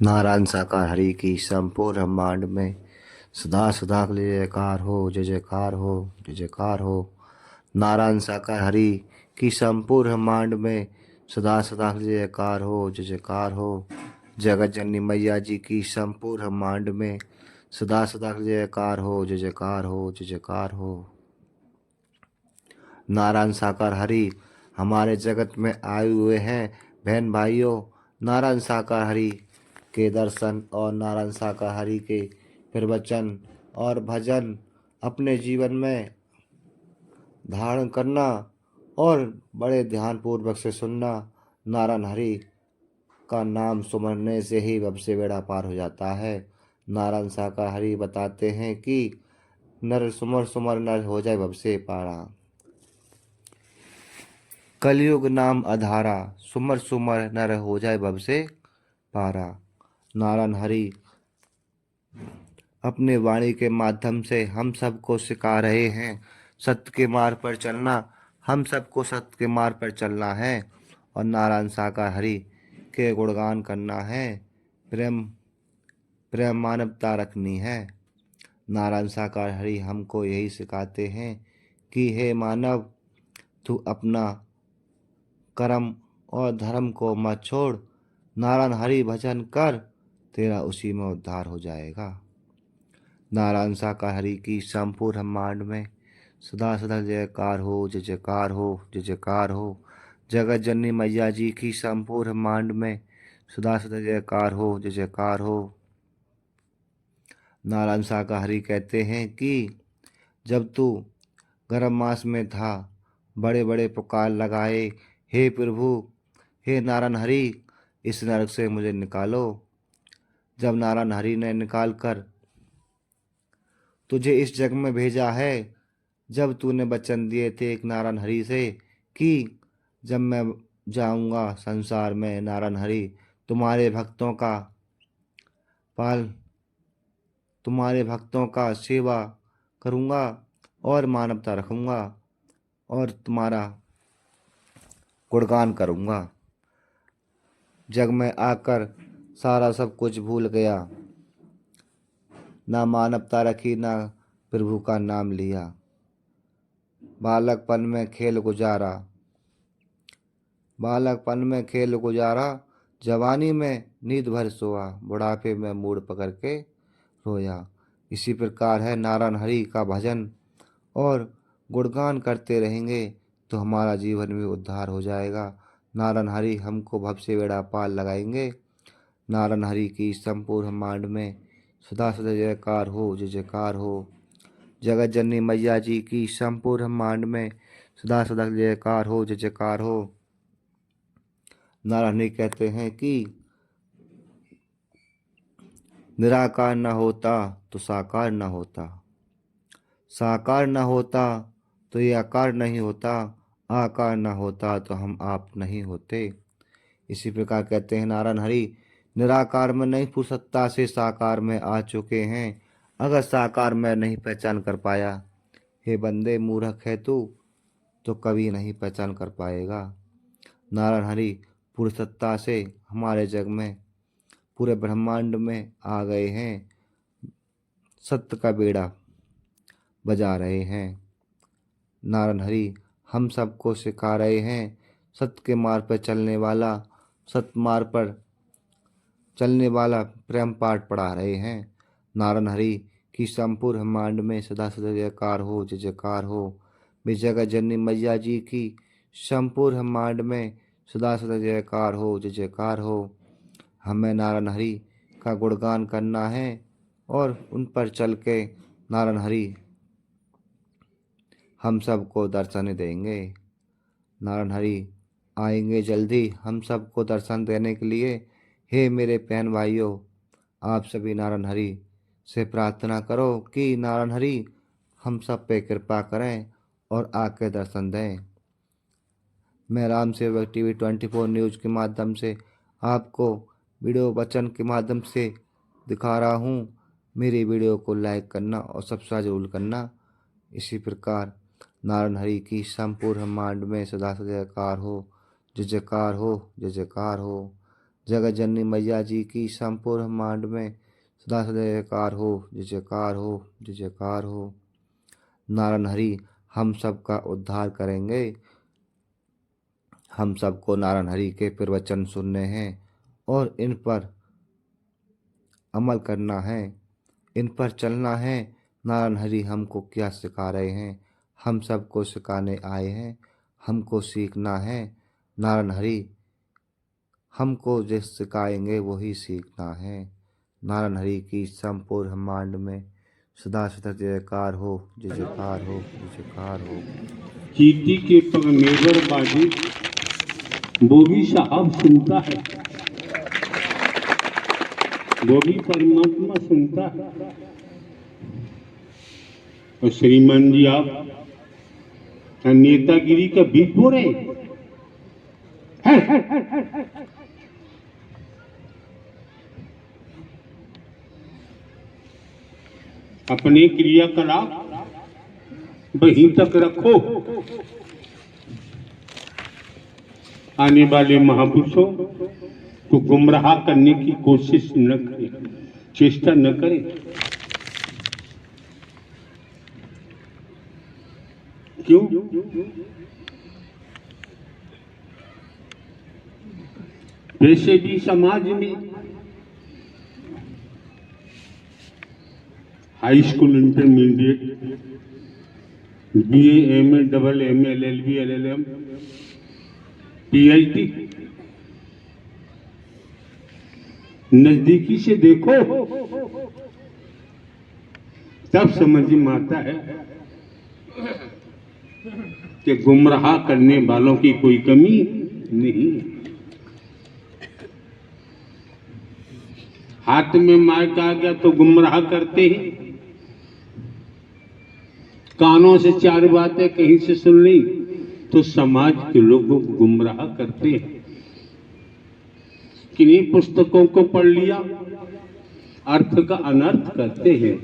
नारायण साकार हरि की संपूर्ण ब्रह्मांड में सदा सदा के लिए जयकार हो, जय जयकार हो, जय जयकार हो। नारायण साकार हरि की संपूर्ण ब्रह्मांड में सदा सदा के लिए जयकार हो, जय जयकार हो। जगत जननी मैया जी की संपूर्ण ब्रह्मांड में सदा सदा के लिए जयकार हो, जय जयकार हो, जय जयकार हो। नारायण साकार हरि हमारे जगत में आए हुए हैं बहन भाइयों। नारायण साकार हरि के दर्शन और नारायण साकार हरि के प्रवचन और भजन अपने जीवन में धारण करना और बड़े ध्यान पूर्वक से सुनना। नारायण हरि का नाम सुमरने से ही भव से बेड़ा पार हो जाता है। नारायण साकार हरि बताते हैं कि नर सुमर सुमर नर हो जाए भव से पारा। कलयुग नाम अधारा, सुमर सुमर नर हो जाए भव से पारा। नारायण हरि अपने वाणी के माध्यम से हम सबको सिखा रहे हैं सत्य के मार्ग पर चलना। हम सबको सत्य के मार्ग पर चलना है और नारायण साकार हरि के गुणगान करना है। प्रेम प्रेम मानवता रखनी है। नारायण साकार हरि हमको यही सिखाते हैं कि हे मानव, तू अपना कर्म और धर्म को मत छोड़, नारायण हरि भजन कर, तेरा उसी में उद्धार हो जाएगा। नारायण साकार हरि की संपूर्ण ब्रह्मांड में सदा सदा जयकार हो, जय जयकार हो, जय जयकार हो। जगत जननी मैया जी की संपूर्ण ब्रह्मांड में सदा सदा जयकार हो, जय जयकार हो। नारायण साकार हरि कहते हैं कि जब तू गर्म मास में था, बड़े बड़े पुकार लगाए, हे प्रभु, हे नारायण हरि, इस नरक से मुझे निकालो। जब नारायण हरि ने निकाल कर तुझे इस जग में भेजा है, जब तूने वचन दिए थे एक नारायण हरि से कि जब मैं जाऊंगा संसार में नारायण हरि तुम्हारे भक्तों का पाल तुम्हारे भक्तों का सेवा करूंगा और मानवता रखूंगा और तुम्हारा गुणगान करूंगा। जग में आकर सारा सब कुछ भूल गया, ना मानवता रखी ना प्रभु का नाम लिया। बालकपन में खेल गुजारा, बालकपन में खेल गुजारा, जवानी में नींद भर सोआ, बुढ़ापे में मूड पकड़ के रोया। इसी प्रकार है नारायण हरि का भजन और गुणगान करते रहेंगे तो हमारा जीवन भी उद्धार हो जाएगा। नारायण हरि हमको भव से बेड़ा पार लगाएंगे। नारायण हरि की संपूर्ण ब्रह्मांड में सदा सदा जयकार हो, जय जयकार हो। जगत जननी मैया जी की संपूर्ण ब्रह्मांड में सदा सदा जयकार हो, जय जयकार हो। नारायण हरि कहते हैं कि निराकार न होता तो साकार न होता, साकार न होता तो ये आकार नहीं होता, आकार न होता तो हम आप नहीं होते। इसी प्रकार कहते हैं नारायण हरि निराकार में नहीं फुर्सत्ता से साकार में आ चुके हैं। अगर साकार में नहीं पहचान कर पाया, हे बंदे मूर्ख है तू, तो कभी नहीं पहचान कर पाएगा। नारायण हरि फुर्सत्ता से हमारे जग में पूरे ब्रह्मांड में आ गए हैं, सत्य का बेड़ा बजा रहे हैं। नारायण हरि हम सबको सिखा रहे हैं सत्य के मार्ग पर चलने वाला, सत्य मार्ग पर चलने वाला प्रेम पाठ पढ़ा रहे हैं। नारायण हरि की संपूर्ण ब्रह्मांड में सदा सदा जयकार हो, जय जयकार हो। वे जगत जननी मैया जी की संपूर्ण ब्रह्मांड में सदा सदा जयकार हो, जय जयकार हो। हमें नारायण हरि का गुणगान करना है और उन पर चल के नारायण हरि हम सबको दर्शन देंगे। नारायण हरि आएंगे जल्दी हम सबको दर्शन देने के लिए। हे मेरे बहन भाइयों, आप सभी नारायण हरि से प्रार्थना करो कि नारायण हरि हम सब पे कृपा करें और आके दर्शन दें। मैं राम सेवक टीवी 24 न्यूज़ के माध्यम से आपको वीडियो वचन के माध्यम से दिखा रहा हूँ। मेरी वीडियो को लाइक करना और सब्सक्राइब जरूर करना। इसी प्रकार नारायण हरि की संपूर्ण ब्रह्मांड में सदा सदा जयकार हो, जय जयकार हो, जय जयकार हो। जगत जननी मैया जी की संपूर्ण ब्रह्मांड में सदा सदा जयकार हो, जय जयकार हो, जय जयकार हो। नारायण हरि हम सबका उद्धार करेंगे। हम सबको नारायण हरि के प्रवचन सुनने हैं और इन पर अमल करना है, इन पर चलना है। नारायण हरि हमको क्या सिखा रहे हैं? हम सबको सिखाने आए हैं, हमको सीखना है। नारायण हरि हमको जो सिखाएंगे वही सीखना है। नारायण हरि की संपूर्ण ब्रह्मांड में सदा सदा जयकार हो, जय जयकार हो, जय जयकार हो। चीटी के पग मेवर बाजी वो भी साहब सुनता है, वो भी परमात्मा सुनता है। और श्रीमान जी आप नेतागिरी का बीज बो रहे हैं। अपने क्रियाकलाप वहीं तक रखो। आने वाले महापुरुषों को गुमराह करने की कोशिश न करें, चेष्टा न करें। क्यों? वैसे भी समाज में high school, intermediate, BA, MA, double MA, LLB, LLM, PhD नजदीकी से देखो तब समझ में आता है कि गुमराह करने वालों की कोई कमी नहीं है। हाथ में माइक आ गया तो गुमराह करते हैं। कानों से चार बातें कहीं से सुन ली तो समाज के लोगों को गुमराह करते हैं। किन्हीं पुस्तकों को पढ़ लिया, अर्थ का अनर्थ करते हैं।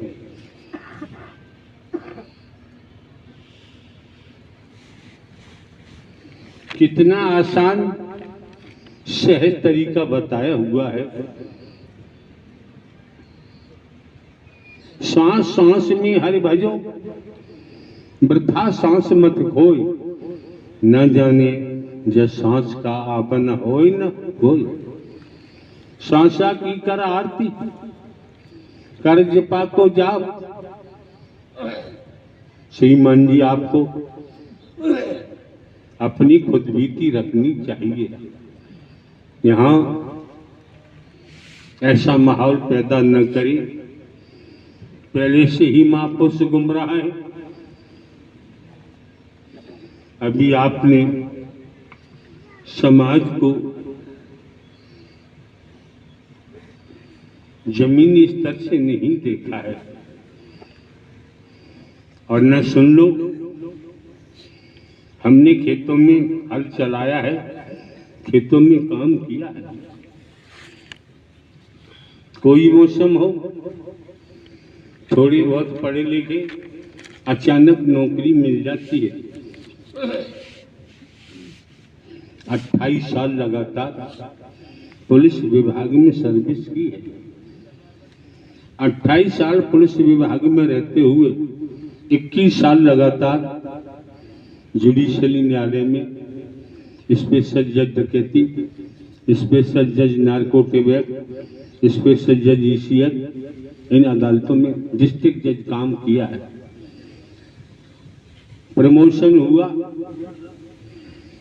कितना आसान सहज तरीका बताया हुआ है। सांस सांस में हरि भजो, वृथा सांस मत खोई, न जाने जब सांस का आपन होई न कोई। सांसा की कर आरती, कर जपा को जाप। श्रीमान जी आपको अपनी खुदबीती रखनी चाहिए। यहाँ ऐसा माहौल पैदा न करें। पहले से ही महापुरुष गुमराह है। अभी आपने समाज को जमीनी स्तर से नहीं देखा है और न सुन लो। हमने खेतों में हल चलाया है, खेतों में काम किया है। कोई मौसम हो, थोड़ी बहुत पढ़े लिखे, अचानक नौकरी मिल जाती है। 28 साल लगातार पुलिस विभाग में सर्विस की है। 28 साल पुलिस विभाग में रहते हुए 21 साल लगातार जुडिशियल न्यायालय में स्पेशल जज डकैती, स्पेशल जज नार्कोटिक एक्ट, स्पेशल जज ईसीएल, इन अदालतों में डिस्ट्रिक्ट जज काम किया है। प्रमोशन हुआ,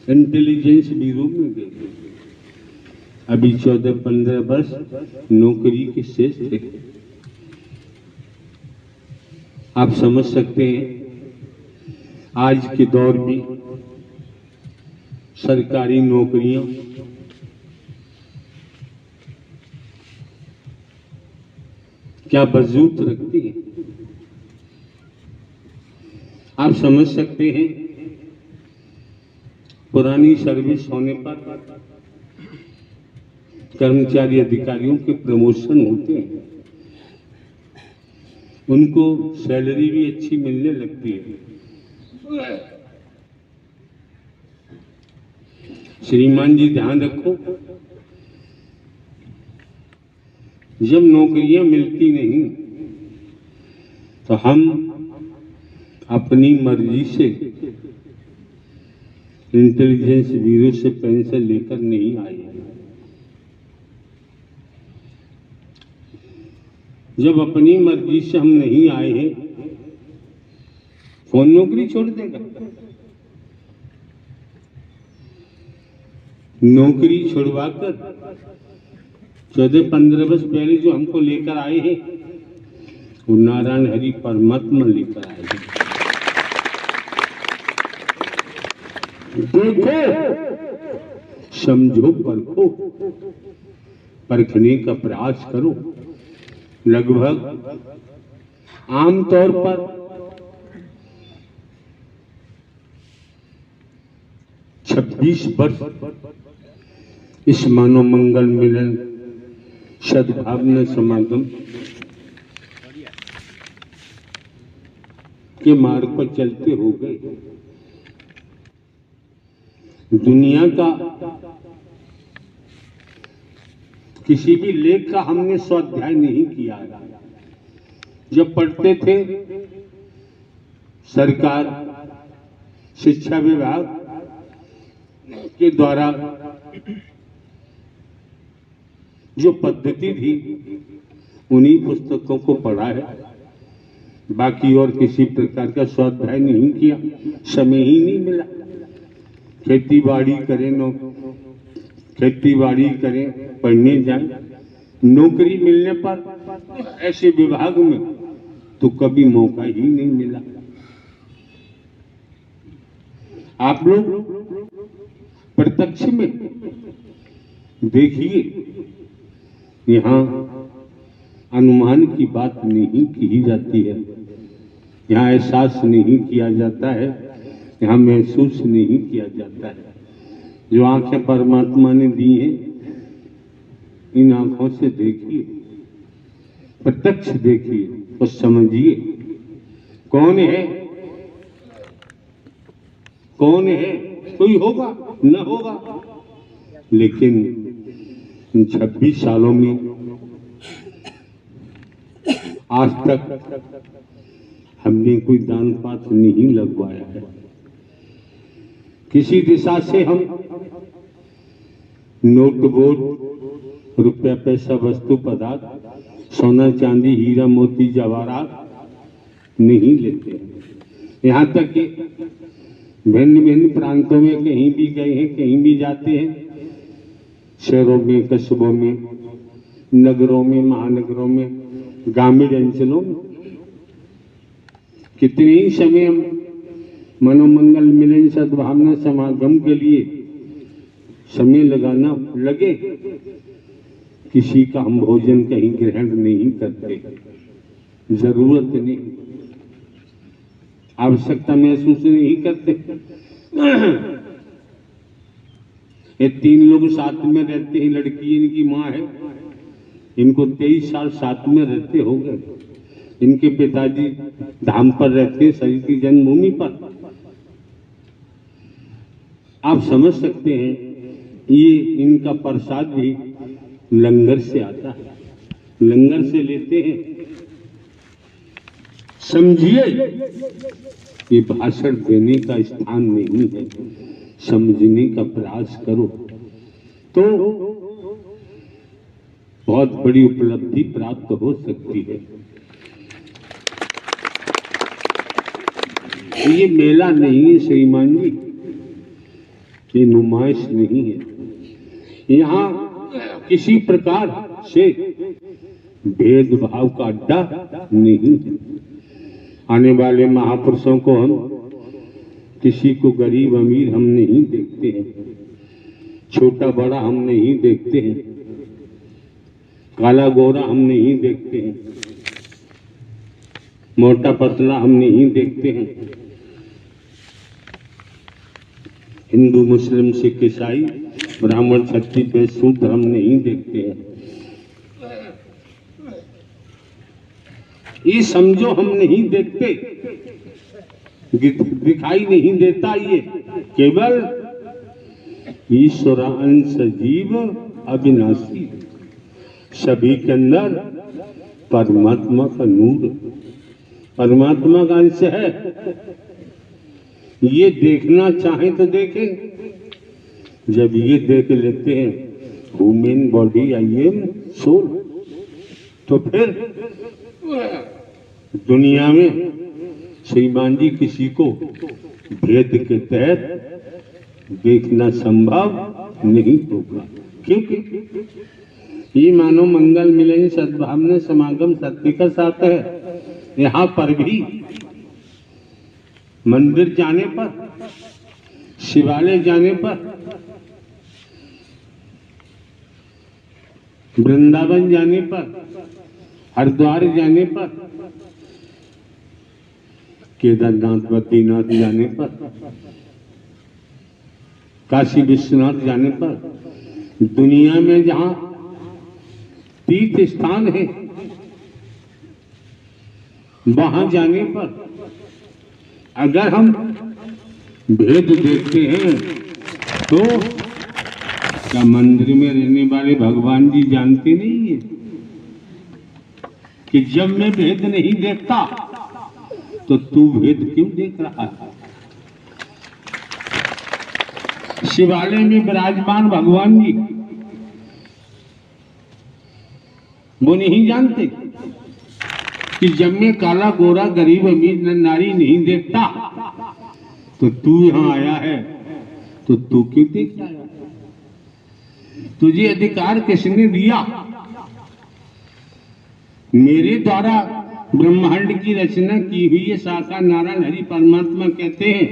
इंटेलिजेंस ब्यूरो में गए। अभी 14-15 वर्ष नौकरी के शेष थे। आप समझ सकते हैं आज के दौर में सरकारी नौकरियां क्या वजूद रखती हैं। आप समझ सकते हैं पुरानी सर्विस होने पर कर्मचारी अधिकारियों के प्रमोशन होते हैं, उनको सैलरी भी अच्छी मिलने लगती है। श्रीमान जी ध्यान रखो, जब नौकरियां मिलती नहीं तो हम अपनी मर्जी से इंटेलिजेंस ब्यूरो से पेंशन लेकर नहीं आए। जब अपनी मर्जी से हम नहीं आए हैं, कौन नौकरी छोड़ देगा? नौकरी छुड़वाकर 14-15 वर्ष पहले जो हमको लेकर आए हैं, वो नारायण हरि परमात्मा लेकर आए हैं। देखो, समझो, परखो, परखने का प्रयास करो। लगभग आमतौर पर 26 वर्ष इस मानव मंगल मिलन सद्भावना समागम के मार्ग पर चलते हो गए। दुनिया का किसी भी लेख का हमने स्वाध्याय नहीं किया। जब पढ़ते थे, सरकार शिक्षा विभाग के द्वारा जो पद्धति थी, उन्हीं पुस्तकों को पढ़ा है। बाकी और किसी प्रकार का स्वाध्याय नहीं किया, समय ही नहीं मिला। खेती बाड़ी करें, पढ़ने जाएं, नौकरी मिलने पर ऐसे विभाग में तो कभी मौका ही नहीं मिला। आप लोग प्रत्यक्ष में देखिए, यहाँ अनुमान की बात नहीं की जाती है, यहाँ एहसास नहीं किया जाता है, यहाँ महसूस नहीं किया जाता है। जो आंखें परमात्मा ने दी हैं, इन आंखों से देखिए, प्रत्यक्ष देखिए और समझिए कौन है, कौन है। कोई होगा न होगा, लेकिन इन 26 सालों में आज तक हमने कोई दान पात्र नहीं लगवाया है। किसी दिशा से हम नोट वोट, रुपया पैसा, वस्तु पदार्थ, सोना चांदी, हीरा मोती जवाहरात नहीं लेते। यहाँ तक कि भिन्न भिन्न प्रांतों में कहीं भी गए हैं, कहीं भी जाते हैं, शहरों में, कस्बों में, नगरों में, महानगरों में, ग्रामीण अंचलों में, कितने ही समय हम मनोमंगल मिलन सद्भावना समागम के लिए समय लगाना लगे, किसी का हम भोजन कहीं ग्रहण नहीं करते। जरूरत नहीं, आवश्यकता महसूस नहीं करते। ये 3 लोग साथ में रहते हैं, लड़की इनकी माँ है, इनको 23 साल साथ में रहते हो गए। इनके पिताजी धाम पर रहते हैं, शरीर की जन्मभूमि पर। आप समझ सकते हैं, ये इनका प्रसाद भी लंगर से आता है, लंगर से लेते हैं। समझिए, ये भाषण देने का स्थान नहीं है, समझने का प्रयास करो तो बहुत बड़ी उपलब्धि प्राप्त हो सकती है। ये मेला नहीं है श्रीमान जी, ये नुमाइश नहीं है। यहाँ किसी प्रकार से भेदभाव का अड्डा नहीं है। आने वाले महापुरुषों को हम किसी को गरीब अमीर हम नहीं देखते हैं, छोटा बड़ा हम नहीं देखते हैं, काला गोरा हम नहीं देखते हैं, मोटा पतला हम नहीं देखते हैं, हिंदू मुस्लिम सिख ईसाई ब्राह्मण क्षत्रिय वैश्य शूद्र हम नहीं देखते हैं। ये समझो हम नहीं देखते, दिखाई नहीं देता। ये केवल ईश्वर अंश जीव अविनाशी, सभी के अंदर परमात्मा का नूर, परमात्मा का अंश है। ये देखना चाहे तो देखें। जब ये देख लेते हैं human body I am soul, तो फिर दुनिया में श्रीमान जी किसी को भेद के तहत देखना संभव नहीं होगा, क्योंकि ये मानव मंगल मिलन सद्भावना समागम सत्य का साथ है। यहाँ पर भी मंदिर जाने पर, शिवालय जाने पर, वृंदावन जाने पर, हरिद्वार जाने पर, केदारनाथ बद्रीनाथ जाने पर, काशी विश्वनाथ जाने पर, दुनिया में जहां तीर्थ स्थान है वहां जाने पर अगर हम भेद देखते हैं तो क्या मंदिर में रहने वाले भगवान जी जानते नहीं है कि जब मैं भेद नहीं देखता तो तू भेद क्यों देख रहा है? शिवालय में विराजमान भगवान जी वो नहीं जानते कि जब मैं काला गोरा गरीब अमीर नारी नहीं देखता तो तू यहां आया है, तो तू क्यों देख रहा है? तुझे अधिकार किसने दिया? मेरे द्वारा ब्रह्मांड की रचना की हुई है। साकार नारायण हरि परमात्मा कहते हैं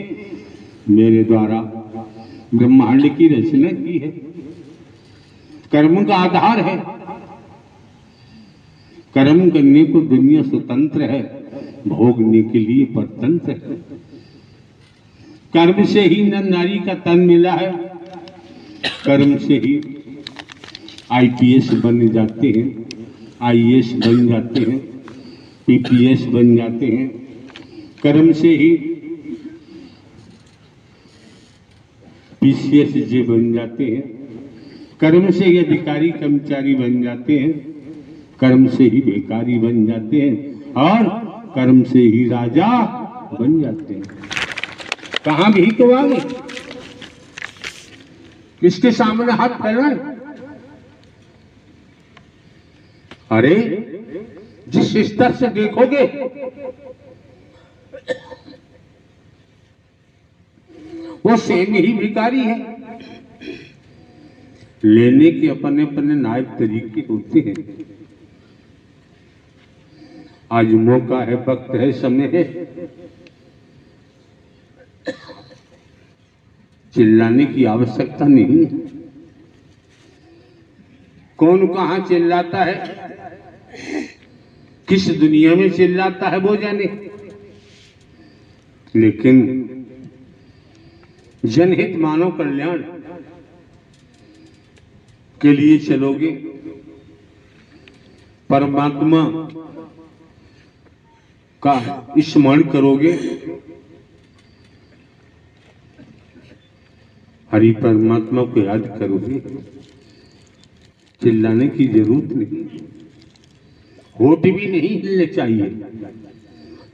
मेरे द्वारा ब्रह्मांड की रचना की है। कर्म का आधार है, कर्म करने को दुनिया स्वतंत्र है, भोगने के लिए परतंत्र है। कर्म से ही नर नारी का तन मिला है, कर्म से ही आईपीएस बन जाते हैं, आईएएस बन जाते हैं, पीपीएस बन जाते हैं। कर्म से ही पीसीएस जे बन जाते हैं, कर्म से ही अधिकारी कर्मचारी बन जाते हैं, कर्म से ही भिखारी बन जाते हैं और कर्म से ही राजा बन जाते हैं। कहां भी तो आगे किसके सामने हाथ फैलाए? अरे जिस स्तर से देखोगे वो सेम ही भिखारी है। लेने के अपने अपने नायक तरीके होते हैं। आज मौका है, वक्त है, समय है, चिल्लाने की आवश्यकता नहीं है। कौन कहां चिल्लाता है, किस दुनिया में चिल्लाता है वो जाने, लेकिन जनहित मानव कल्याण के लिए चलोगे, परमात्मा का स्मरण करोगे, हरि परमात्मा को याद करोगे, चिल्लाने की जरूरत नहीं, होठ भी नहीं हिलने चाहिए।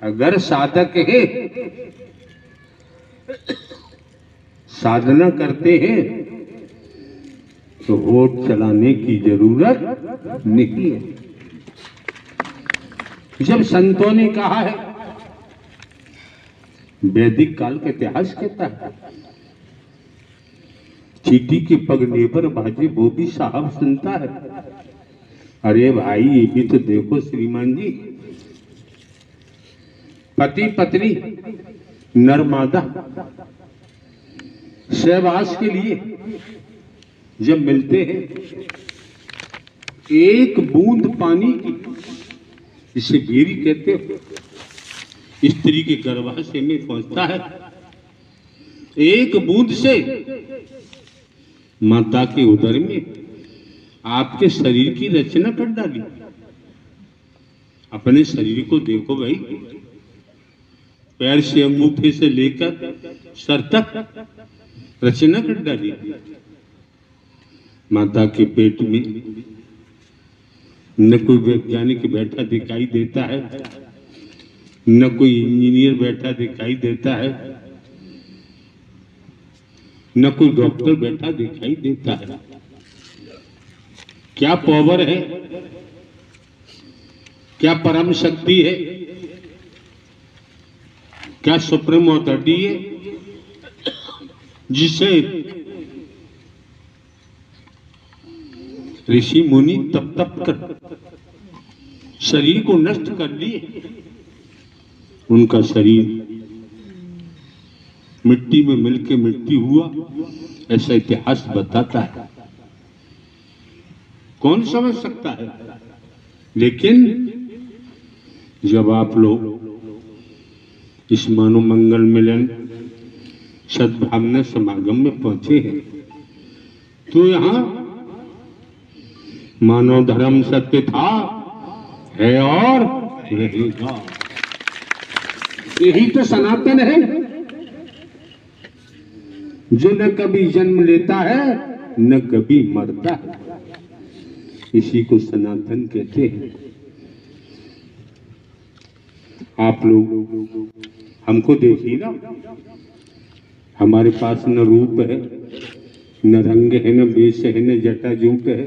अगर साधक है, साधना करते हैं तो होठ चलाने की जरूरत नहीं है। जब संतों ने कहा है, वैदिक काल का इतिहास कहता है, चीटी के पगने पर बाजे वो भी साहब सुनता है। अरे भाई ये भी तो देखो श्रीमान जी, पति पत्नी नरमादा सहवास के लिए जब मिलते हैं, एक बूंद पानी की, इसे बेरी कहते हो, स्त्री के गर्भाशय में पहुंचता है। एक बूंद से माता के उदर में आपके शरीर की रचना कर डाली। अपने शरीर को देखो भाई, पैर से अंगूठे से लेकर सर तक रचना कर डाली। माता के पेट में न कोई वैज्ञानिक बैठा दिखाई देता है, न कोई इंजीनियर बैठा दिखाई देता है, न कोई डॉक्टर बैठा दिखाई देता है। क्या पावर है, क्या परम शक्ति है, क्या सुप्रीम अथॉरिटी है जिसे ऋषि मुनि तप तप कर शरीर को नष्ट कर लिए। उनका शरीर मिट्टी में मिलके मिट्टी हुआ, ऐसा इतिहास बताता है। कौन समझ सकता है? लेकिन जब आप लोग इस मानव मंगल मिलन सद्भावना समागम में पहुंचे हैं, तो यहां मानव धर्म सत्य था, है और रहेगा। यही तो सनातन है, जो न कभी जन्म लेता है न कभी मरता है। इसी को सनातन कहते हैं। आप लोग हमको देखिए ना, हमारे पास न रूप है, न रंग है, न वेश है, न जटा जूट है,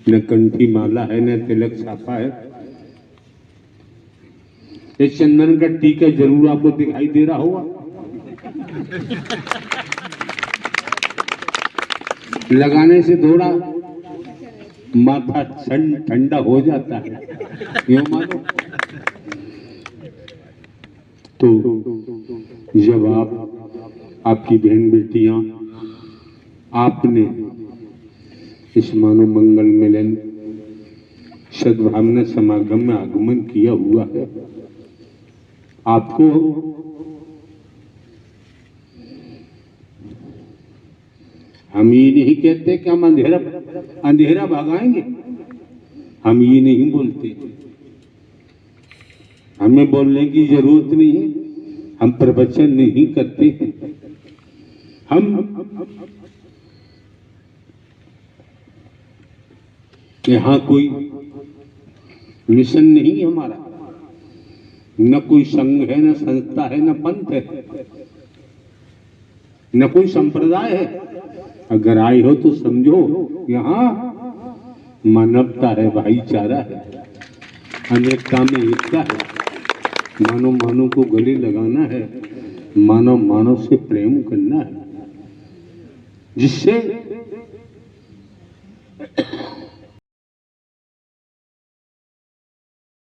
न कंठी माला है, न तिलक छापा है। ये चंदन का टीका जरूर आपको दिखाई दे रहा होगा। लगाने से थोड़ा माथा ठंडा हो जाता है, क्यों मानो? तो जब आपकी बहन बेटियां आपने इस मानव मंगल मिलन सद्भावना समागम में आगमन किया हुआ है, आपको हम ये नहीं कहते कि हम अंधेरा भगाएंगे, हम ये नहीं बोलते, हमें बोलने की जरूरत नहीं है, हम प्रवचन नहीं करते, हम यहाँ कोई मिशन नहीं हमारा, न कोई संघ है, न संस्था है, न पंथ है, न कोई संप्रदाय है। अगर आए हो तो समझो यहाँ मानवता है, भाईचारा है, अनेकता में एकता है। मानव मानव को गले लगाना है, मानव मानव से प्रेम करना है, जिससे